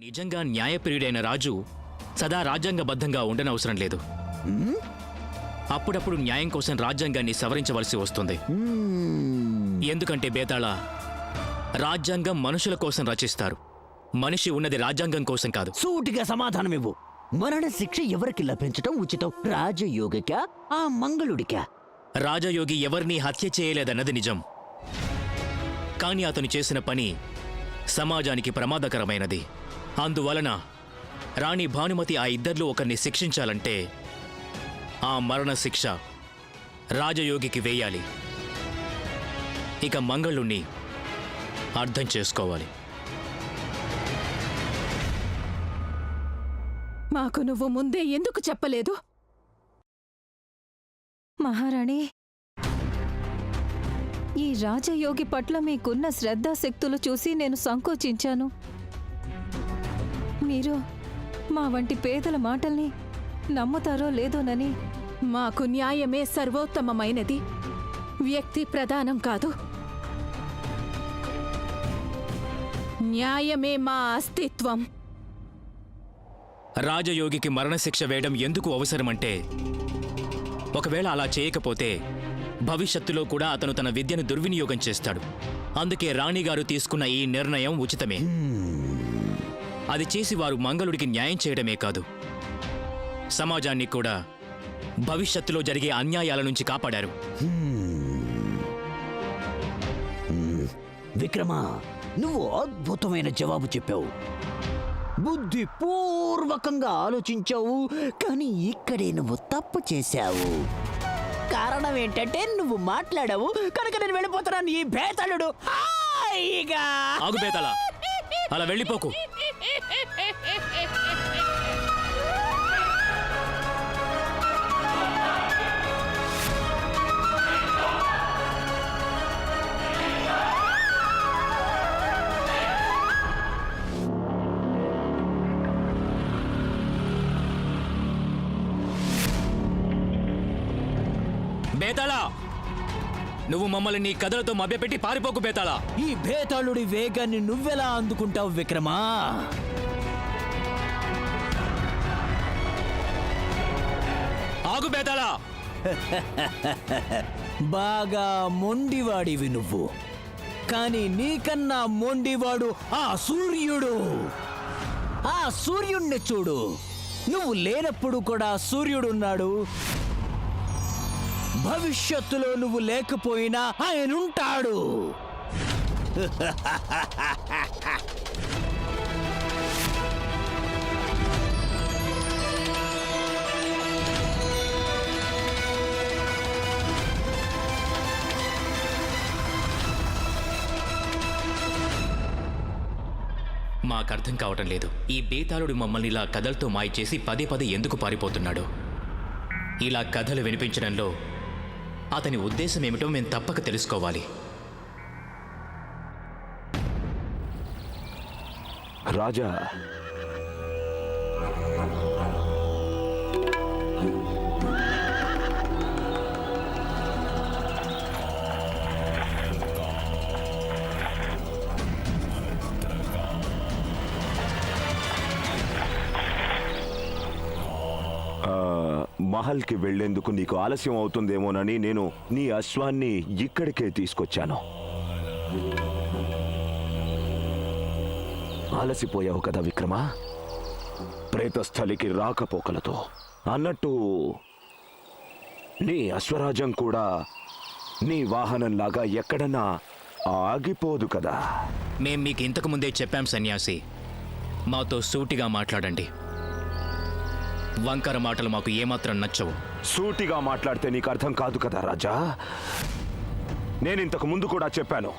నిజంగా న్యాయప్రియుడైన రాజు సదా రాజ్యాంగబద్ధంగా ఉండనవసరం లేదు. అప్పుడప్పుడు న్యాయం కోసం రాజ్యాంగాన్ని సవరించవలసి వస్తుంది. ఎందుకంటే బేతాళ, రాజ్యాంగం మనుషుల కోసం రచిస్తారు. మనిషి ఉన్నది రాజ్యాంగం కోసం కాదు. సూటిగా సమాధానం ఇవ్వు. మరణ శిక్ష ఎవరికి లభించటం ఉచితం? రాజయోగికా, ఆ మంగళుడికా? రాజయోగి ఎవరినీ హత్య చేయలేదన్నది నిజం. కానీ అతను చేసిన పని సమాజానికి ప్రమాదకరమైనది. అందువలన రాణి భానుమతి ఆ ఇద్దరిలో ఒకరిని శిక్షించాలంటే ఆ మరణ శిక్ష రాజయోగికి వేయాలి. ఇక మంగళుణ్ణి అర్థం చేసుకోవాలి. మాకు నువ్వు ముందే ఎందుకు చెప్పలేదు? మహారాణి, ఈ రాజయోగి పట్ల మీకున్న శ్రద్ధాశక్తులు చూసి నేను సంకోచించాను. మీరు మా వంటి పేదల మాటల్ని నమ్ముతారో లేదోనని. మాకు న్యాయమే సర్వోత్తమమైనది, వ్యక్తి ప్రధానం కాదు. న్యాయమే మా అస్తిత్వం. రాజయోగికి మరణశిక్ష వేయడం ఎందుకు అవసరమంటే, ఒకవేళ అలా చేయకపోతే భవిష్యత్తులో కూడా అతను తన విద్యను దుర్వినియోగం చేస్తాడు. అందుకే రాణిగారు తీసుకున్న ఈ నిర్ణయం ఉచితమే. అది చేసి వారు మంగళుడికి న్యాయం చేయడమే కాదు, సమాజాన్ని కూడా భవిష్యత్తులో జరిగే అన్యాయాల నుంచి కాపాడారు. విక్రమా, నువ్వు అద్భుతమైన జవాబు చెప్పావు. బుద్ధిపూర్వకంగా ఆలోచించావు. కానీ ఇక్కడే నువ్వు తప్పు చేశావు. కారణం ఏంటంటే నువ్వు మాట్లాడావు కనుక నేను వెళ్ళిపోతున్నాను. ఈ బేతాళుడు ఆగు బేతాళ, అలా వెళ్ళిపోకు. బేతాళ, నువ్వు మమ్మల్ని నీ కథలతో మభ్యపెట్టి పారిపోకు బేతాళ. ఈ బేతాళుడి వేగాన్ని నువ్వెలా అందుకుంటావు విక్రమా? ఆగు బేతాళ. బాగా మొండివాడివి నువ్వు. కానీ నీకన్నా మొండివాడు ఆ సూర్యుడు. ఆ సూర్యుణ్ణి చూడు. నువ్వు లేనప్పుడు కూడా సూర్యుడున్నాడు. భవిష్యత్తులో నువ్వు లేకపోయినా ఆయనుంటాడు. మాకర్థం కావటం లేదు, ఈ బేతాళుడు మమ్మల్ని ఇలా కథలతో మాయ చేసి పదే పదే ఎందుకు పారిపోతున్నాడు? ఇలా కథలు వినిపించడంలో అతని ఉద్దేశం ఏమిటో మేము తప్పక తెలుసుకోవాలి. రాజా, మహల్కి వెళ్లేందుకు నీకు ఆలస్యం అవుతుందేమోనని నేను నీ అశ్వాన్ని ఇక్కడికే తీసుకొచ్చాను. ఆలసిపోయావు కదా విక్రమా, ప్రేతస్థలికి రాకపోకలతో. అన్నట్టు నీ అశ్వరాజం కూడా నీ వాహనంలాగా ఎక్కడన్నా ఆగిపోదు కదా? మేం మీకు ఇంతకు ముందే చెప్పాం సన్యాసి, మాతో సూటిగా మాట్లాడండి. వంకర మాటలు మాకు ఏమాత్రం నచ్చవు. సూటిగా మాట్లాడితే నీకు అర్థం కాదు కదా రాజా. నేనింతకు ముందు కూడా చెప్పాను,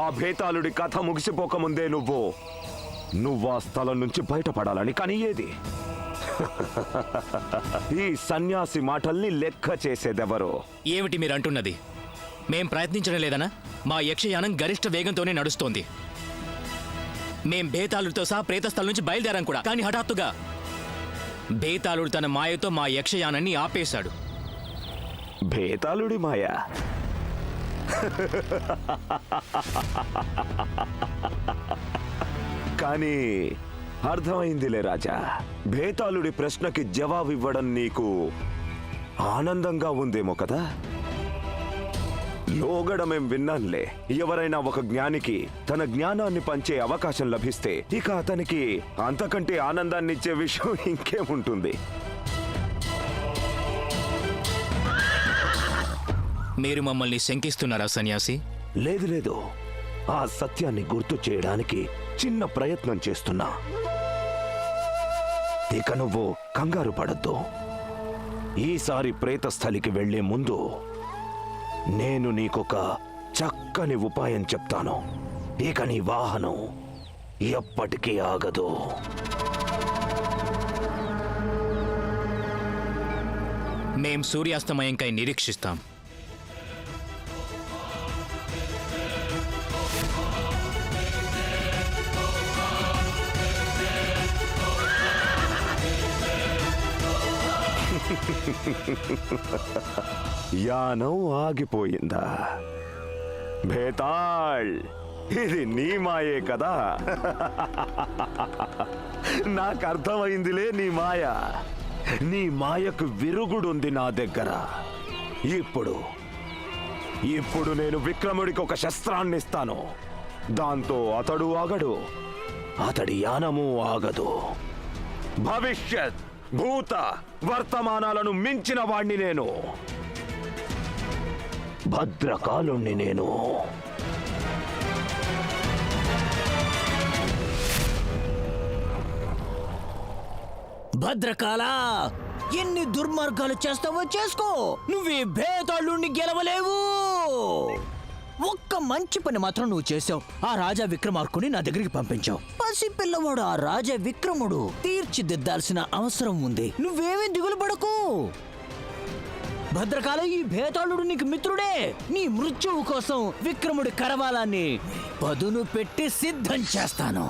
ఆ బేతాళుడి కథ ముగిసిపోకముందే నువ్వు ఆ స్థలం నుంచి బయటపడాలని. కానీ ఏది? ఈ సన్యాసి మాటల్ని లెక్క చేసేదెవరో? ఏమిటి మీరు అంటున్నది? మేం ప్రయత్నించడం లేదనా? మా యక్షయానం గరిష్ట వేగంతోనే నడుస్తోంది. మేం బేతాళుడితో సహా ప్రేతస్థలం నుంచి బయలుదేరాం కూడా. కానీ హఠాత్తుగా బేతాళుడు తన మాయతో మా యక్షయానాన్ని ఆపేశాడు. బేతాళుడి మాయ? కానీ అర్థమైందిలే రాజా. భేతాళుడి ప్రశ్నకి జవాబివ్వడం నీకు ఆనందంగా ఉందేమో కదా. లోగడమేం విన్నానులే. ఎవరైనా ఒక జ్ఞానికి తన జ్ఞానాన్ని పంచే అవకాశం లభిస్తే ఇక అతనికి అంతకంటే ఆనందాన్నిచ్చే విషయం ఇంకేముంటుంది. మీరు మమ్మల్ని శంకిస్తున్నారా సన్యాసి? లేదు లేదు, ఆ సత్యాన్ని గుర్తు చేయడానికి చిన్న ప్రయత్నం చేస్తున్నా. ఇక నువ్వు కంగారు పడద్దు. ఈసారి ప్రేతస్థలికి వెళ్లే ముందు నేను నీకొక చక్కని ఉపాయం చెప్తాను. ఇక నీ వాహనం ఎప్పటికీ ఆగదు. మేం సూర్యాస్తమయంకై నిరీక్షిస్తాం. యానం ఆగిపోయిందా? భేతాళ్, ఇది నీ మాయే కదా. నాకు అర్థమైందిలే నీ మాయ. నీ మాయకు విరుగుడుంది నా దగ్గర. ఇప్పుడు నేను విక్రముడికి ఒక శస్త్రాన్ని ఇస్తాను. దాంతో అతడు ఆగడు, అతడి యానము ఆగదు. భవిష్యత్, భూత, వర్తమానాలను మించిన వాణ్ణి నేను. భద్రకాలుణ్ణి నేను. భద్రకాల, ఎన్ని దుర్మార్గాలు చేస్తావో చేసుకో, నువ్వే భేతాళుణ్ణి గెలవలేవు. ఒక్క మంచి పని మాత్రం నువ్వు చేసావు. ఆ రాజా విక్రమార్కుని నా దగ్గరికి పంపించావు. పసి పిల్లవాడు ఆ రాజా విక్రముడు తీర్చిదిద్దాల్సిన అవసరం ఉంది. నువ్వేమీ దిగులు పడకు. భద్రకాల, ఈ భేతాళుడు నీకు మిత్రుడే. నీ మృత్యువు కోసం విక్రముడి కరవాలాన్ని పదును పెట్టి సిద్ధం చేస్తాను.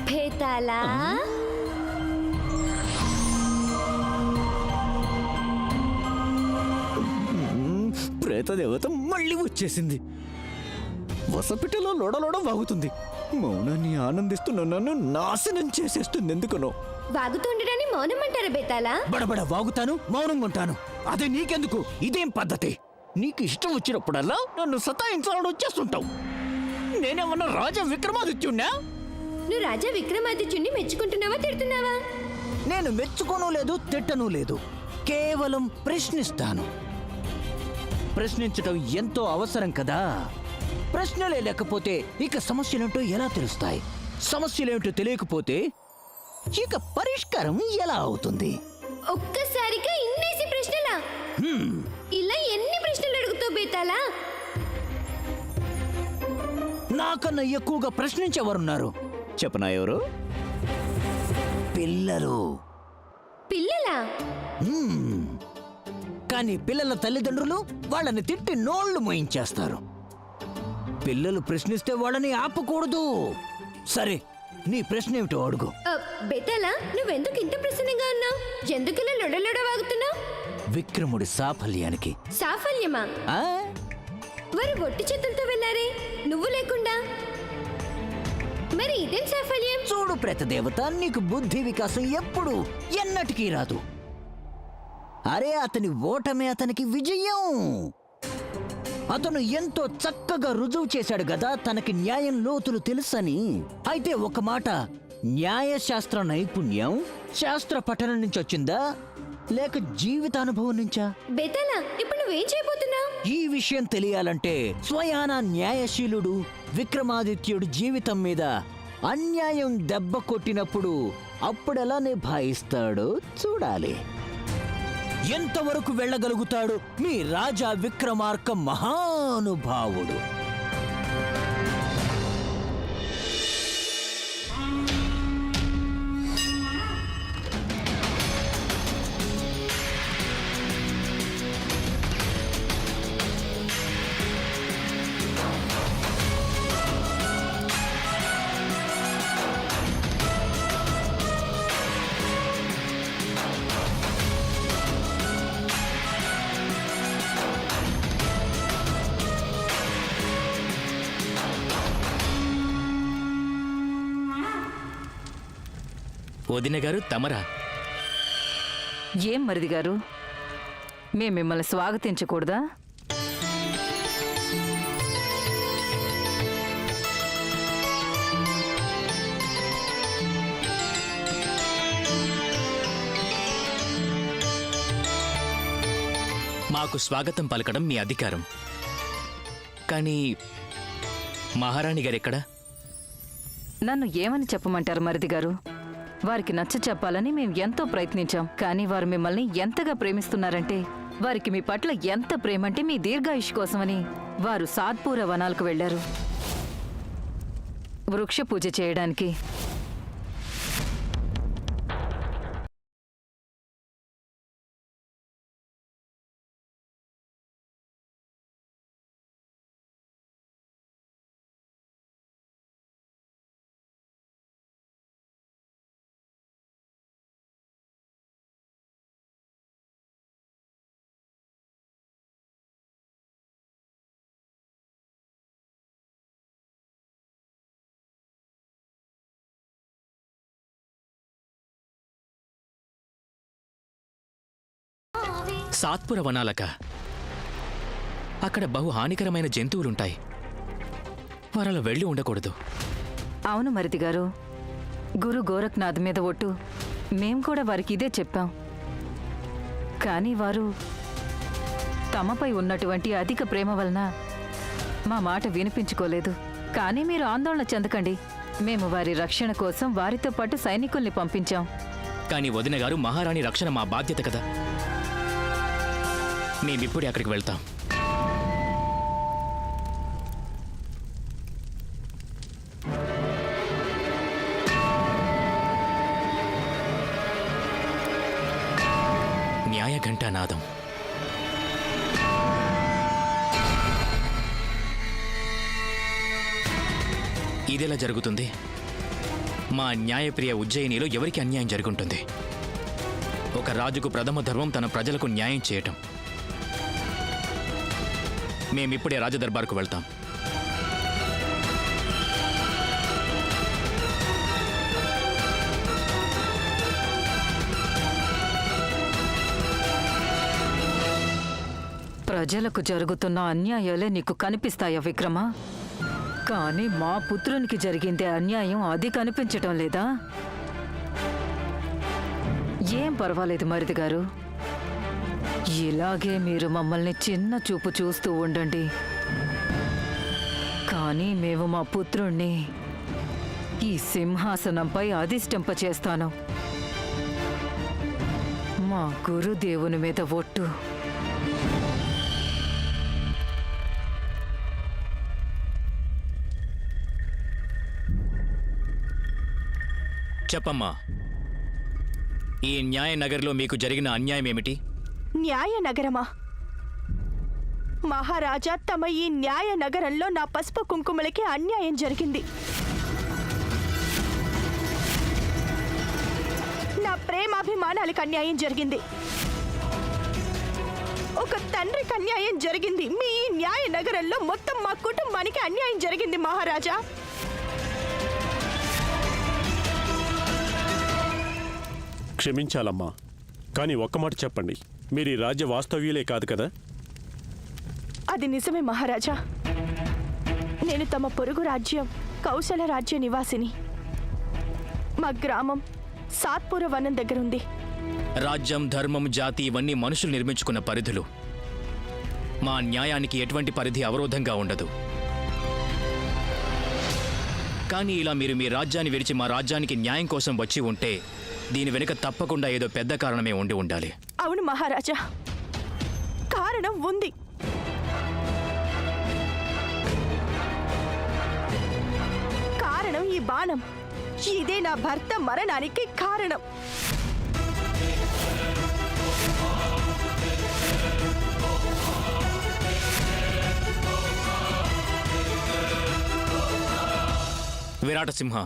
భేతాళా, ప్రేతదేవత మళ్ళీ వచ్చేసింది. వసపిటలో లోడలోడ వాగుతుంది. మౌనాన్ని ఆనందిస్తున్న నన్ను నాశనం చేసేస్తుంది. ఎందుకనో వాగుతుండడాన్ని మౌనం అంటారా భేతాళా? బడబడ వాగుతాను, మౌనంగా ఉంటాను. అదే నీకెందుకు? ఇదేం పద్ధతి? నీకు ఇష్టం వచ్చినప్పుడల్లా నన్ను సతాయించాలని వచ్చేస్తుంటావు. నేనేమన్నా రాజా విక్రమాదిత్యుణ్ణా? నువ్వు రాజా విక్రమాదిత్యుణ్ణి మెచ్చుకుంటున్నావా, తిడుతున్నావా? నేను మెచ్చుకోను లేదు, తిట్టను లేదు. కేవలం ప్రశ్నిస్తాను. ప్రశ్నించడం ఎంతో అవసరం కదా. ప్రశ్నలే లేకపోతే ఇక సమస్యలేంటో ఎలా తెలుస్తాయి? సమస్యలేంటో తెలియకపోతే ఇక పరిష్కారం ఎలా అవుతుంది? ఒక్కసారిగా ఇన్నేసి ప్రశ్నలా? ఇలా ఎన్ని ప్రశ్నలు అడుగుతావు భేతాళా? నాకన్నా ఎక్కువగా ప్రశ్నించేవారున్నారు. చెప్పనా ఎవరు? పిల్లలు. పిల్లలా? కానీ పిల్లల తల్లిదండ్రులు వాళ్ళని తిట్టి నోళ్లు మోయించేస్తారు. పిల్లలు ప్రశ్నిస్తే వాళ్ళని ఆపకూడదు. సరే, నీ ప్రశ్న ఏమిటో అడుగు. భేతాళా, నువ్వెందుకు ఇంత ప్రసన్నంగా ఉన్నావు? ఎందుకలా లొడలొడ వాగుతున్నావు? విక్రముడి సాఫల్యానికి. సాఫల్యమా? ఆ? వారు ఒట్టి చేతులతో వెళ్ళారే, నువ్వు లేకుండా. మరి ఇదేం సాఫల్యం? చూడు ప్రేతదేవత, నీకు బుద్ధి వికాసం ఎప్పుడు ఎన్నటికీ రాదు. అరే, అతని ఓటమే అతనికి విజయం. అతను ఎంతో చక్కగా రుజువు చేశాడు కదా తనకి న్యాయం లోతులు తెలుసని. అయితే ఒక మాట, న్యాయశాస్త్ర నైపుణ్యం శాస్త్ర పఠనం నుంచి వచ్చిందా లేక జీవితానుభవం నుంచా? బేతాళా, ఇప్పుడు నువ్వేం చేయబోతున్నావు? ఈ విషయం తెలియాలంటే స్వయాన న్యాయశీలుడు విక్రమాదిత్యుడు జీవితం మీద అన్యాయం దెబ్బ కొట్టినప్పుడు అప్పుడెలా నిభాయిస్తాడో చూడాలి. ఎంతవరకు వెళ్ళగలుగుతాడు మీ రాజా విక్రమార్క మహానుభావుడు. వదిన గారు తమరా? ఏం మరిది గారు, మేము మిమ్మల్ని స్వాగతించకూడదా? మాకు స్వాగతం పలకడం మీ అధికారం. కానీ మహారాణి గారెక్కడా? నన్ను ఏమని చెప్పమంటారు మరిది గారు? వారికి నచ్చ చెప్పాలని మేము ఎంతో ప్రయత్నించాం, కానీ వారు మిమ్మల్ని ఎంతగా ప్రేమిస్తున్నారంటే, వారికి మీ పట్ల ఎంత ప్రేమంటే మీ దీర్ఘాయుష్ కోసమని వారు సాత్పూర వనాలకు వెళ్లారు వృక్ష పూజ చేయడానికి. సాత్పుర వనాలక? అక్కడ బహు హానికరమైన జంతువులుంటాయి. వారలా వెళ్ళి ఉండకూడదు. అవును మరిది గారు, గురు గోరఖ్నాథ్ మీద ఒట్టు మేం కూడా వారికి ఇదే చెప్పాం. కానీ వారు తమపై ఉన్నటువంటి అధిక ప్రేమ వలన మా మాట వినిపించుకోలేదు. కానీ మీరు ఆందోళన చెందకండి, మేము వారి రక్షణ కోసం వారితో పాటు సైనికుల్ని పంపించాం. కానీ వదిన గారు, మహారాణి రక్షణ మా బాధ్యత కదా. మేమిప్పుడే అక్కడికి వెళ్తాం. న్యాయ ఘంటానాదం. ఇదెలా జరుగుతుంది? మా న్యాయప్రియ ఉజ్జయినిలో ఎవరికి అన్యాయం జరుగుంటుంది? ఒక రాజుకు ప్రథమ ధర్మం తన ప్రజలకు న్యాయం చేయటం. మేమిప్పుడే రాజదర్బార్కు వెళ్తాం. ప్రజలకు జరుగుతున్న అన్యాయాలే నీకు కనిపిస్తాయా విక్రమ? కానీ మా పుత్రునికి జరిగిందే అన్యాయం, అది కనిపించటం లేదా? ఏం పర్వాలేదు మరిది గారు, ఇలాగే మీరు మమ్మల్ని చిన్న చూపు చూస్తూ ఉండండి. కానీ మేము మా పుత్రుణ్ణి ఈ సింహాసనంపై అధిష్ఠింపచేస్తాను. మా గురుదేవుని మీద ఒట్టు. చెప్పమ్మా, ఈ న్యాయనగర్లో మీకు జరిగిన అన్యాయం ఏమిటి? న్యాయ నగరమా? మహారాజా, తమ ఈ న్యాయ నగరంలో నా పసుపు కుంకుమలకి అన్యాయం జరిగింది. నా ప్రేమాభిమానాలకు అన్యాయం జరిగింది. ఒక తండ్రికి అన్యాయం జరిగింది. మీ ఈ న్యాయ నగరంలో మొత్తం మా కుటుంబానికి అన్యాయం జరిగింది మహారాజా. క్షమించాలమ్మా, కానీ ఒక్క మాట చెప్పండి, మీరు ఈ రాజ్య వాస్తవ్యులే కాదు కదా? అది నిజమే మహారాజా. నేను తమ పొరుగు రాజ్యం కౌశల రాజ్య నివాసిని. మా గ్రామం సాత్పుర వనం దగ్గరుంది. రాజ్యం, ధర్మం, జాతి ఇవన్నీ మనుషులు నిర్మించుకున్న పరిధులు. మా న్యాయానికి ఎటువంటి పరిధి అవరోధంగా ఉండదు. కానీ ఇలా మీరు మీ రాజ్యాన్ని విడిచి మా రాజ్యానికి న్యాయం కోసం వచ్చి ఉంటే దీని వెనుక తప్పకుండా ఏదో పెద్ద కారణమే ఉండి ఉండాలి. అవును మహారాజా, కారణం ఉంది. కారణం ఈ బాణం. ఇదే నా భర్త మరణానికి కారణం. విరాటసింహ,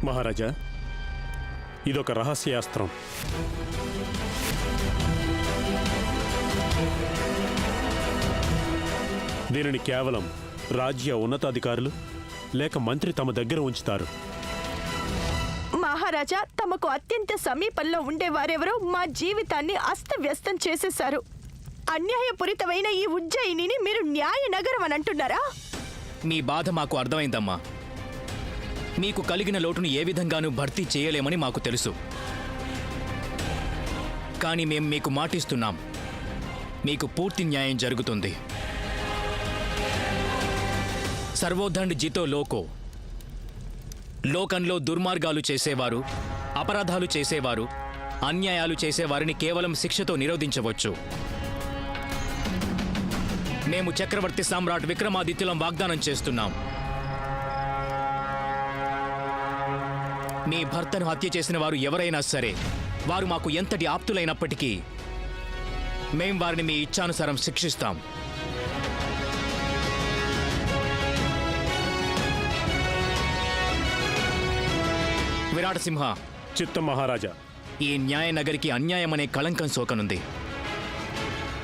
మహారాజా, ఇదొక రహస్యాస్త్రం. దీనిని కేవలం రాజ్య ఉన్నతాధికారులు లేక మంత్రి తమ దగ్గర ఉంచుతారు. మహారాజా, తమకు అత్యంత సమీపంలో ఉండేవారెవరో మా జీవితాన్ని అస్తవ్యస్తం చేసేశారు. అన్యాయపూరితమైన ఈ ఉజ్జయినిని మీరు న్యాయ నగరం అని అంటున్నారా? మీ బాధ మాకు అర్థమైందమ్మా. మీకు కలిగిన లోటును ఏ విధంగానూ భర్తీ చేయలేమని మాకు తెలుసు. కానీ మేం మీకు మాటిస్తున్నాం, మీకు పూర్తి న్యాయం జరుగుతుంది. సర్వోధండ్ జితో లోకో. లోకంలో దుర్మార్గాలు చేసేవారు, అపరాధాలు చేసేవారు, అన్యాయాలు చేసేవారిని కేవలం శిక్షతో నిరోధించవచ్చు. మేము చక్రవర్తి సామ్రాట్ విక్రమాదిత్యులం వాగ్దానం చేస్తున్నాం. మీ భర్తను హత్య చేసిన వారు ఎవరైనా సరే, వారు మాకు ఎంతటి ఆప్తులైనప్పటికీ మేం వారిని మీ ఇచ్ఛానుసారం శిక్షిస్తాం. విరాట సింహ, చిత్తం మహారాజా. ఈ న్యాయ నగరికి అన్యాయం అనే కళంకం సోకనుంది.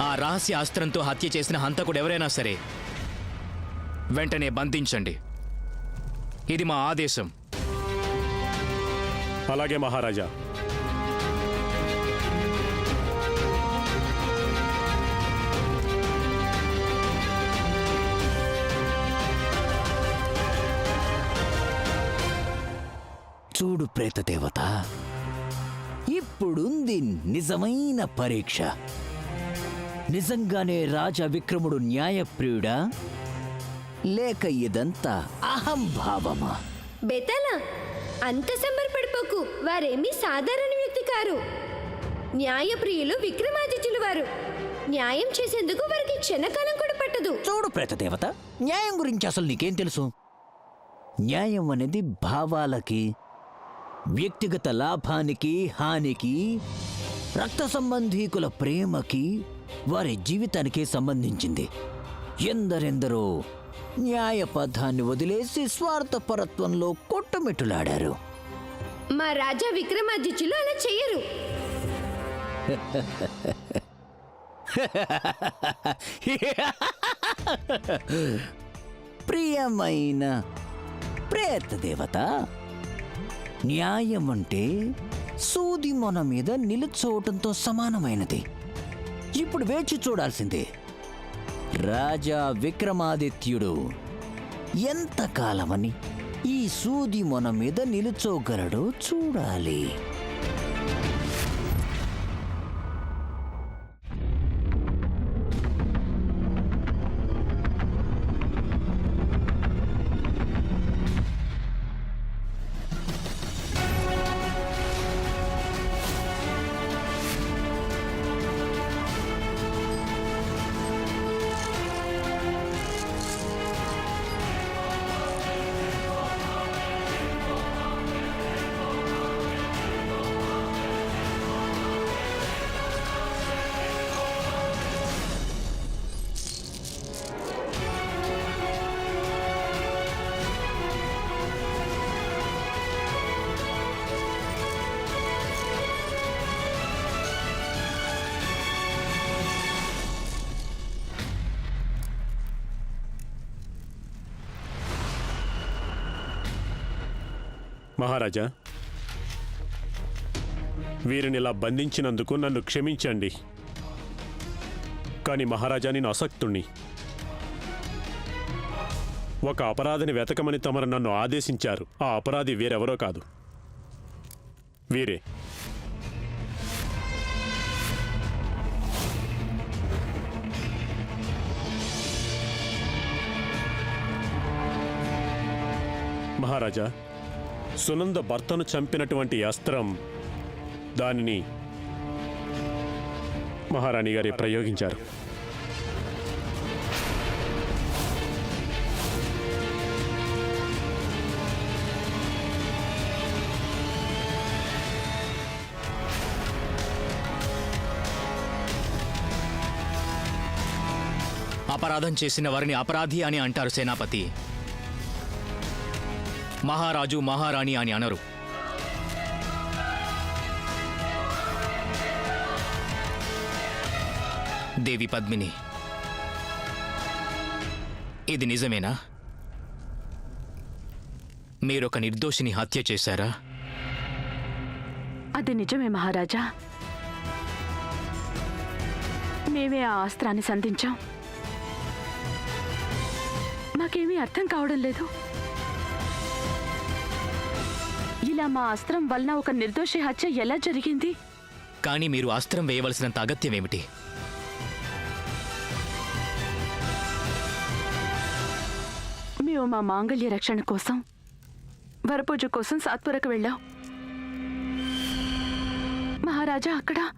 ఆ రహస్య అస్త్రంతో హత్య చేసిన హంతకుడు ఎవరైనా సరే వెంటనే బంధించండి. ఇది మా ఆదేశం. అలాగే మహారాజా. చూడు ప్రేతదేవత, ఇప్పుడుంది నిజమైన పరీక్ష. నిజంగానే రాజా విక్రముడు న్యాయప్రియుడా లేక ఇదంతా అహంభావమా? బేతాళ, అంత సంబరపడిపోకు. వారేమీ సాధారణ వ్యక్తి కారు. న్యాయప్రియులు విక్రమాదిత్యులు వారు. న్యాయం చేసేందుకు వారికి క్షణకాలం కూడా పట్టదు. చూడు ప్రేతదేవత, న్యాయం గురించి అసలు నీకేం తెలుసు? న్యాయం అనేది భావాలకి, వ్యక్తిగత లాభానికి, హానికి, రక్త సంబంధీకుల ప్రేమకి, వారి జీవితానికి సంబంధించింది. ఎందరెందరో న్యాయపథాన్ని వదిలేసి స్వార్థపరత్వంలో కొట్టుమిట్టులాడారు. మా రాజా విక్రమాదిత్యులు అలా చెయ్యరు. ప్రియమైన ప్రేతదేవత, న్యాయం అంటే సూది మొన మీద నిలుచోవటంతో సమానమైనది. ఇప్పుడు వేచి చూడాల్సిందే. రాజా విక్రమాదిత్యుడు ఎంతకాలమని ఈ సూది మొన మీద నిలుచోగలడో చూడాలి. మహారాజా, వీరిని ఇలా బంధించినందుకు నన్ను క్షమించండి. కానీ మహారాజా, నేను అసక్తుణ్ణి. ఒక అపరాధిని వెతకమని తమరు నన్ను ఆదేశించారు. ఆ అపరాధి వేరెవరో కాదు, వీరే. మహారాజా, సునంద భర్తను చంపినటువంటి అస్త్రం, దానిని మహారాణి గారే ప్రయోగించారు. అపరాధం చేసిన వారిని అపరాధి అని అంటారు సేనాపతి. మహారాజు, మహారాణి అని అనరు. దేవి పద్మిని, ఇది నిజమేనా? మీరొక నిర్దోషిని హత్య చేశారా? అది నిజమే మహారాజా. మేమే ఆ అస్త్రాన్ని సంధించాం. మాకేమీ అర్థం కావడం లేదు. ఇలా మా అస్త్రం వలన ఒక నిర్దోషి హత్య ఎలా జరిగింది? కానీ మీరు అస్త్రం వేయవలసినంత అగత్యమేమిటి? మేము మా మాంగళ్య రక్షణ కోసం, వరపూజ కోసం సాత్పురకు వెళ్ళాం. మహారాజా, అక్కడ